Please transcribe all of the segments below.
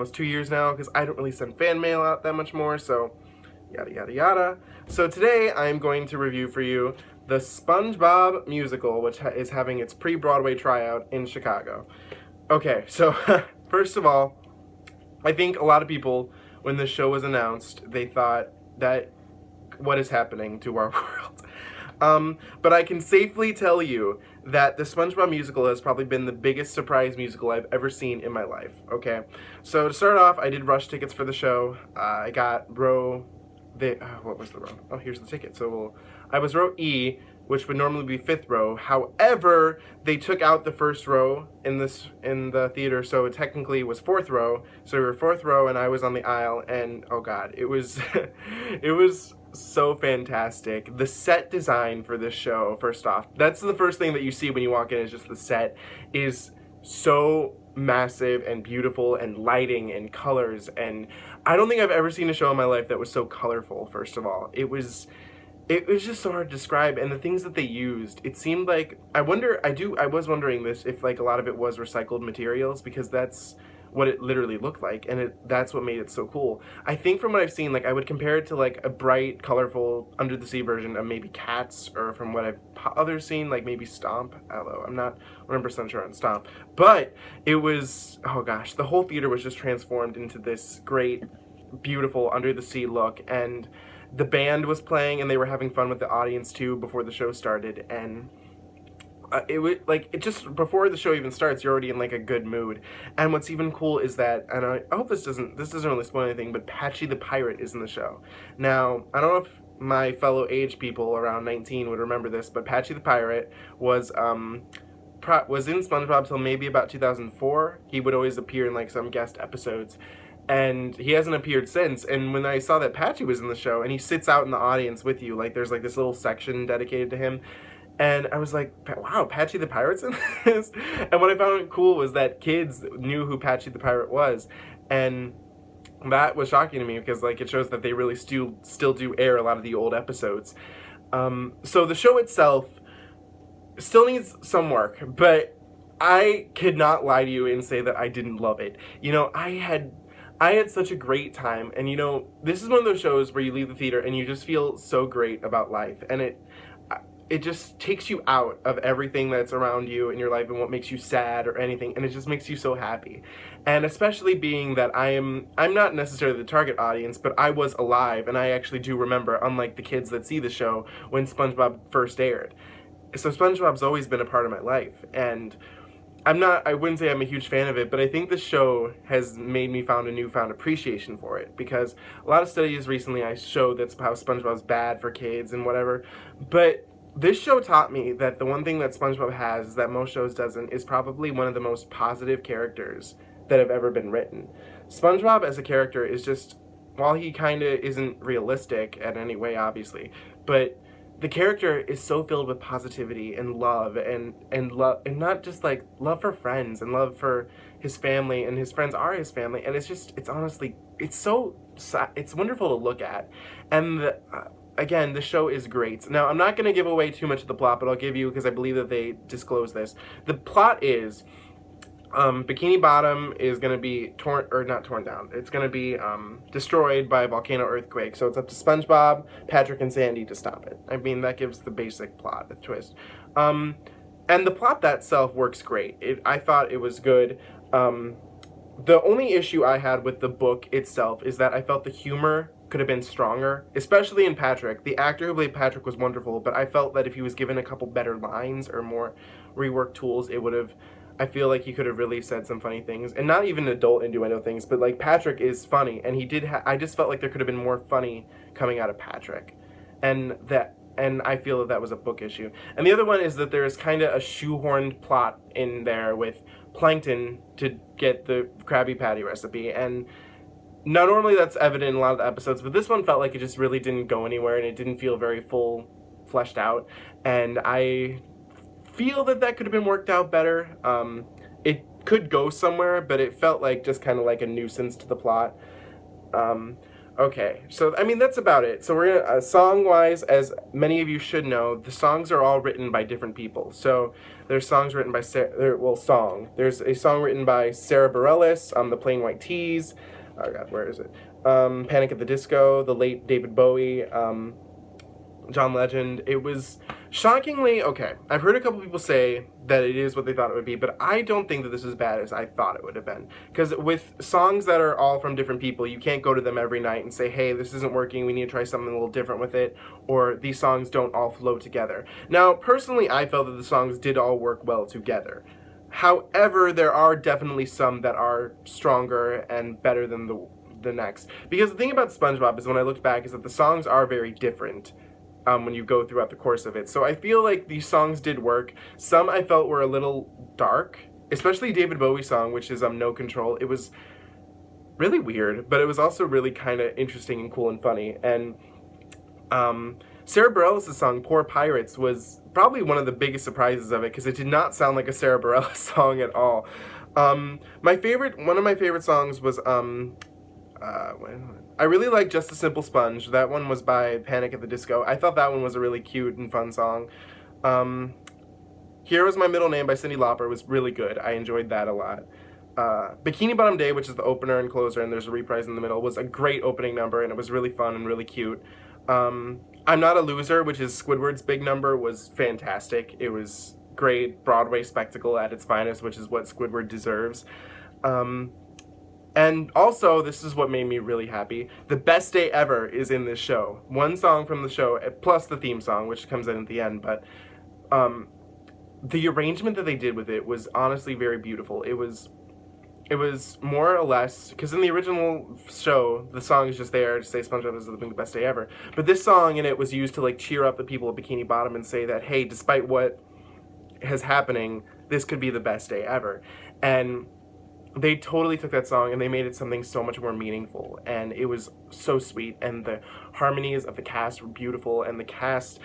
almost 2 years now because I don't really send fan mail out that much more, so yada yada yada. So today I'm going to review for you the SpongeBob Musical, which is having its pre-Broadway tryout in Chicago. Okay, so first of all, I think a lot of people, when the show was announced, they thought that what is happening to our world? But I can safely tell you that the SpongeBob Musical has probably been the biggest surprise musical I've ever seen in my life, okay? So to start off, I did rush tickets for the show. I got what was the row? Oh, here's the ticket. So I was row E, which would normally be 5th row. However, they took out the 1st row in the theater, so it technically was 4th row. So we were 4th row, and I was on the aisle, and oh god, it was it was so fantastic. The set design for this show, first off, that's the first thing that you see when you walk in, is just the set is so massive and beautiful, and lighting and colors, and I don't think I've ever seen a show in my life that was so colorful. First of all, it was just so hard to describe, and the things that they used, it seemed like, I was wondering this, if like a lot of it was recycled materials, because that's what it literally looked like, and that's what made it so cool. I think from what I've seen, like, I would compare it to like a bright, colorful, Under the Sea version of maybe Cats, or from what others seen, like maybe Stomp, although I'm not 100% sure on Stomp. But it was, oh gosh, the whole theater was just transformed into this great, beautiful Under the Sea look, and the band was playing, and they were having fun with the audience too before the show started, and it was like, it just, before the show even starts, you're already in like a good mood. And what's even cool is that, and I hope this doesn't really spoil anything, but Patchy the pirate is in the show. Now, I don't know if my fellow age people around 19 would remember this, but Patchy the pirate was in SpongeBob till maybe about 2004. He would always appear in like some guest episodes, and he hasn't appeared since. And when I saw that Patchy was in the show, and he sits out in the audience with you, like there's like this little section dedicated to him, and I was like, wow, Patchy the Pirate's in this? And what I found cool was that kids knew who Patchy the Pirate was, and that was shocking to me, because like it shows that they really still do air a lot of the old episodes. So the show itself still needs some work, but I could not lie to you and say that I didn't love it. You know, I had such a great time, and you know, this is one of those shows where you leave the theater and you just feel so great about life, and it just takes you out of everything that's around you in your life and what makes you sad or anything, and it just makes you so happy. And especially being that I'm not necessarily the target audience, but I was alive, and I actually do remember, unlike the kids that see the show, when SpongeBob first aired. So SpongeBob's always been a part of my life, and I wouldn't say I'm a huge fan of it, but I think the show has made me found a newfound appreciation for it, because a lot of studies recently I showed that's how SpongeBob's bad for kids and whatever, but this show taught me that the one thing that SpongeBob has that most shows doesn't is probably one of the most positive characters that have ever been written. SpongeBob as a character is just, while he kind of isn't realistic in any way, obviously, but the character is so filled with positivity and love, and love, and not just like love for friends and love for his family, and his friends are his family, and it's honestly, it's wonderful to look at. And again, the show is great. Now, I'm not going to give away too much of the plot, but I'll give you, because I believe that they disclose this. The plot is, Bikini Bottom is going to be not torn down. It's going to be destroyed by a volcano earthquake. So it's up to SpongeBob, Patrick, and Sandy to stop it. I mean, that gives the basic plot a twist. And the plot that itself works great. I thought it was good. The only issue I had with the book itself is that I felt the humor could have been stronger, especially in Patrick. The actor who played Patrick was wonderful, but I felt that if he was given a couple better lines or more reworked tools, I feel like he could have really said some funny things, and not even adult innuendo things, but like Patrick is funny, and I just felt like there could have been more funny coming out of Patrick, and I feel that was a book issue. And the other one is that there's kind of a shoehorned plot in there with Plankton to get the Krabby Patty recipe, and now, normally that's evident in a lot of the episodes, but this one felt like it just really didn't go anywhere, and it didn't feel very fleshed out, and I feel that could have been worked out better. It could go somewhere, but it felt like just kind of like a nuisance to the plot. Okay, so I mean that's about it. So we're gonna song-wise, as many of you should know, the songs are all written by different people. So there's songs written by There's a song written by Sarah Bareilles, the Plain White Tees. Oh God, where is it? Panic at the Disco, the late David Bowie, John Legend. It was shockingly okay. I've heard a couple people say that it is what they thought it would be, but I don't think that this is as bad as I thought it would have been. Because with songs that are all from different people, you can't go to them every night and say, hey, this isn't working, we need to try something a little different with it, or these songs don't all flow together. Now, personally, I felt that the songs did all work well together. However, there are definitely some that are stronger and better than the next. Because the thing about SpongeBob is when I looked back is that the songs are very different. When you go throughout the course of it. So I feel like these songs did work. Some I felt were a little dark, especially David Bowie's song, which is No Control. It was really weird, but it was also really kind of interesting and cool and funny. And Sarah Bareilles' song, Poor Pirates, was probably one of the biggest surprises of it, because it did not sound like a Sarah Bareilles song at all. One of my favorite songs was, I really like Just a Simple Sponge. That one was by Panic at the Disco. I thought that one was a really cute and fun song. Here Was My Middle Name by Cyndi Lauper was really good. I enjoyed that a lot. Bikini Bottom Day, which is the opener and closer, and there's a reprise in the middle, was a great opening number, and it was really fun and really cute. I'm Not a Loser, which is Squidward's big number, was fantastic. It was great Broadway spectacle at its finest, which is what Squidward deserves. And also, this is what made me really happy. The Best Day Ever is in this show. One song from the show, plus the theme song, which comes in at the end. But the arrangement that they did with it was honestly very beautiful. It was more or less, because in the original show, the song is just there to say SpongeBob is the best day ever. But this song in it was used to like cheer up the people of Bikini Bottom and say that, hey, despite what is happening, this could be the best day ever. And they totally took that song and they made it something so much more meaningful, and it was so sweet, and the harmonies of the cast were beautiful, and the cast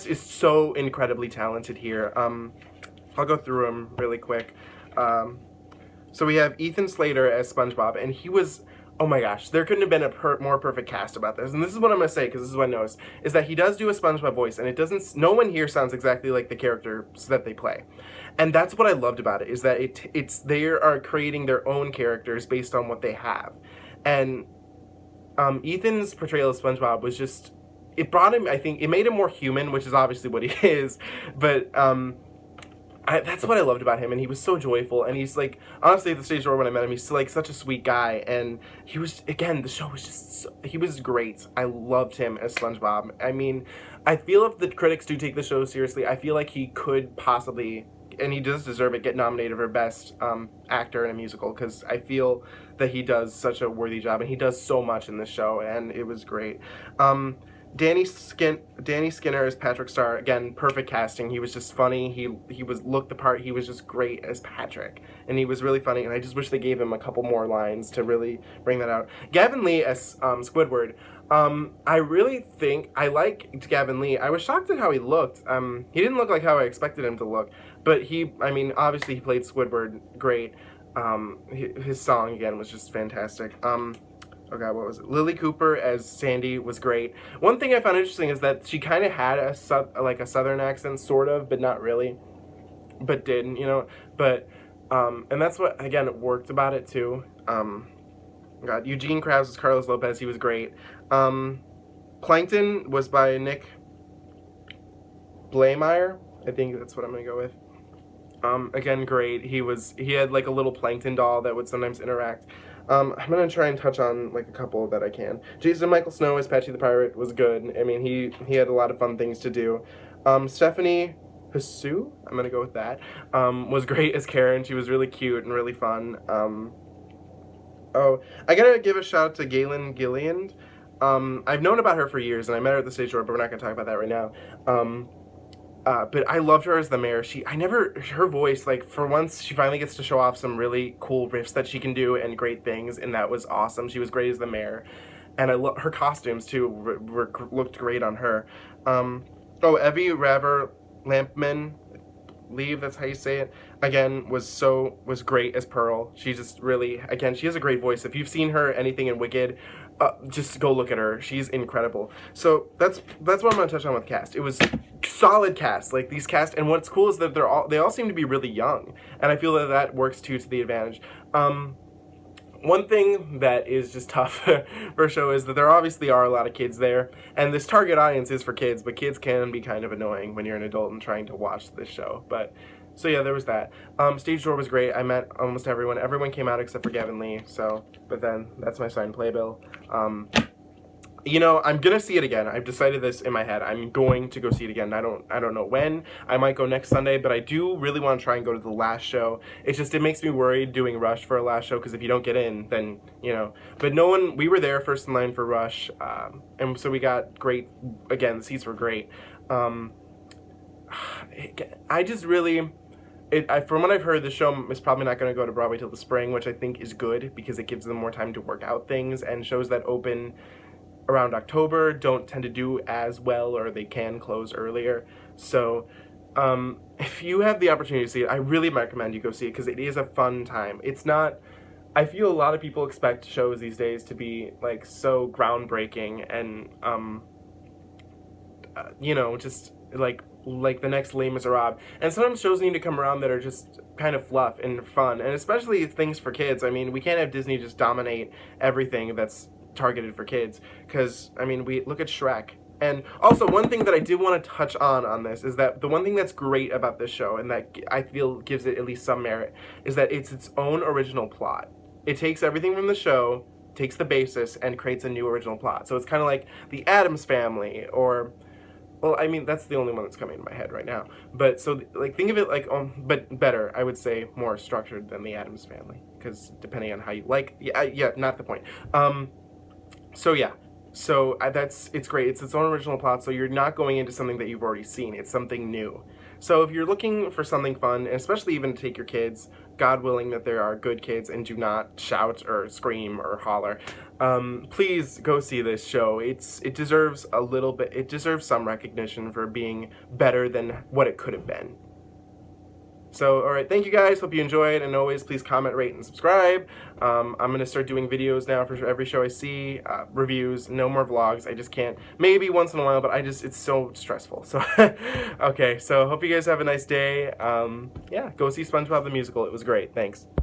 is so incredibly talented here. I'll go through them really quick. So we have Ethan Slater as SpongeBob, and he was, oh my gosh, there couldn't have been a more perfect cast about this. And this is what I'm going to say, because this is what I noticed, is that he does do a SpongeBob voice, and no one here sounds exactly like the characters that they play. And that's what I loved about it, is that they are creating their own characters based on what they have. And Ethan's portrayal of SpongeBob was just, it brought him, I think, it made him more human, which is obviously what he is, but that's what I loved about him, and he was so joyful, and he's like, honestly, at the stage door when I met him, he's like such a sweet guy, and he was, again, the show was just, he was great. I loved him as SpongeBob. I mean, I feel if the critics do take the show seriously, I feel like he could possibly, and he does deserve it, get nominated for Best Actor in a Musical, because I feel that he does such a worthy job, and he does so much in this show, and it was great. Danny Skinner as Patrick Starr, again, perfect casting. He was just funny. He looked the part. He was just great as Patrick, and he was really funny. And I just wish they gave him a couple more lines to really bring that out. Gavin Lee as Squidward. I really think I liked Gavin Lee. I was shocked at how he looked. He didn't look like how I expected him to look, but I mean, obviously he played Squidward great. His song again was just fantastic. Oh god, what was it? Lily Cooper as Sandy was great. One thing I found interesting is that she kind of had a southern accent, sort of, but not really. But didn't, you know? But, and that's what, again, it worked about it, too. God, Eugene Krabs as Carlos Lopez, he was great. Plankton was by Nick Blaemire. I think that's what I'm gonna go with. Again, great. He had like a little Plankton doll that would sometimes interact. I'm gonna try and touch on like a couple that I can. Jason Michael Snow as Patchy the Pirate was good. I mean, he had a lot of fun things to do. Stephanie Hsu, I'm gonna go with that, was great as Karen. She was really cute and really fun. Oh, I gotta give a shout out to Galen Gilliand. I've known about her for years, and I met her at the stage door, but we're not gonna talk about that right now. But I loved her as the mayor. Her voice, like, for once, she finally gets to show off some really cool riffs that she can do and great things, and that was awesome. She was great as the mayor. And I love her costumes, too, looked great on her. Evie Raver-Lampman believe that's how you say it, again, was great as Pearl. She just really, again, she has a great voice. If you've seen her anything in Wicked, just go look at her. She's incredible. So that's what I'm gonna touch on with cast. It was solid cast, like these cast, and what's cool is that they all seem to be really young, and I feel that works too to the advantage. One thing that is just tough for a show is that there obviously are a lot of kids there, and this target audience is for kids, but kids can be kind of annoying when you're an adult and trying to watch this show. But so yeah, there was that. Stage door was great. I met almost everyone. Everyone came out except for Gavin Lee. So, but then that's my signed playbill. You know, I'm gonna see it again. I've decided this in my head. I'm going to go see it again. I don't know when. I might go next Sunday, but I do really want to try and go to the last show. It's just, it makes me worried doing Rush for a last show, because if you don't get in, then, you know. But no one, we were there first in line for Rush, and so we got great, again, the seats were great. I just really, from what I've heard, the show is probably not going to go to Broadway till the spring, which I think is good, because it gives them more time to work out things, and shows that open around October don't tend to do as well, or they can close earlier. So if you have the opportunity to see it, I really recommend you go see it, because it is a fun time. It's not, I feel a lot of people expect shows these days to be like so groundbreaking and you know, just like the next Les Miserables, and sometimes shows need to come around that are just kind of fluff and fun, and especially things for kids. I mean, we can't have Disney just dominate everything that's targeted for kids, because I mean, we look at Shrek. And also, one thing that I do want to touch on this is that the one thing that's great about this show, and that I feel gives it at least some merit, is that it's its own original plot. It takes everything from the show, takes the basis, and creates a new original plot. So it's kind of like the Addams Family, or, well, I mean, that's the only one that's coming to my head right now. But so, like, think of it like, but better, I would say, more structured than the Addams Family, because depending on how you like, yeah, not the point. So yeah, so it's great. It's its own original plot, so you're not going into something that you've already seen. It's something new. So if you're looking for something fun, and especially even to take your kids, God willing that there are good kids and do not shout or scream or holler, please go see this show. It deserves a little bit, it deserves some recognition for being better than what it could have been. So, alright, thank you guys, hope you enjoyed, and always please comment, rate, and subscribe. I'm going to start doing videos now for every show I see, reviews, no more vlogs, I just can't, maybe once in a while, but it's so stressful, so, okay, so hope you guys have a nice day. Yeah, go see SpongeBob the Musical, it was great, thanks.